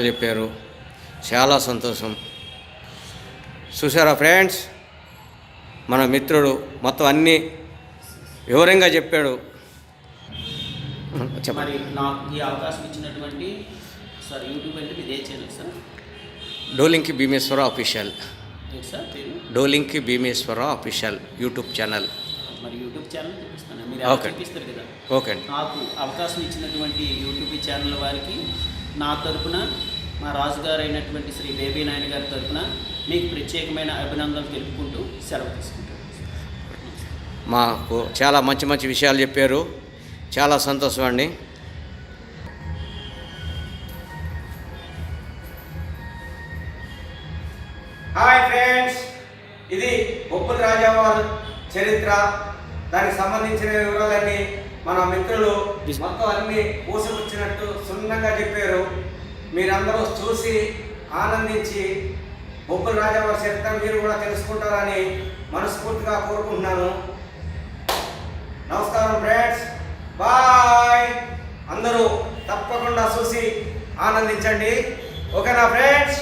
చెప్పారు. చాలా సంతోషం. చూసారా ఫ్రెండ్స్, మన మిత్రుడు మొత్తం అన్నీ వివరంగా చెప్పాడు. మరి నాకు ఈ అవకాశం ఇచ్చినటువంటి సార్ యూట్యూబ్ అంటే ఇదే channel sir Dolinki Bhimeshwara official. Sir పేరు Dolinki Bhimeshwara official YouTube channel. మరి యూట్యూబ్ ఛానల్ చూపిస్తాను, మీరు ఓకే. చూపిస్తారు కదా. ఓకే అండి. నాకు అవకాశం ఇచ్చినటువంటి యూట్యూబ్ ఛానల్ వారికి నా తరపున, మా రాజుగారు అయినటువంటి శ్రీ బేబీ నాయన గారి తరపున మీకు ప్రత్యేకమైన అభినందనలు తెలుపుకుంటూ సెలవు తీసుకుంటాను. మాకు చాలా మంచి మంచి విషయాలు చెప్పారు. చాలా సంతోషం అండి. హాయ్ ఫ్రెండ్స్, ఇది బొబ్బుల రాజావారి చరిత్ర. దానికి సంబంధించిన వివరాలన్నీ మన మిత్రులు మొత్తం అన్నీ పూసకొచ్చినట్టు సున్నంగా చెప్పారు. మీరందరూ చూసి ఆనందించి బొబ్బుల రాజావారి చరిత్ర మీరు కూడా తెలుసుకుంటారని మనస్ఫూర్తిగా కోరుకుంటున్నాను. నమస్కారం ఫ్రెండ్స్, బాయ్. అందరూ తప్పకుండా చూసి ఆనందించండి. ఓకేనా ఫ్రెండ్స్?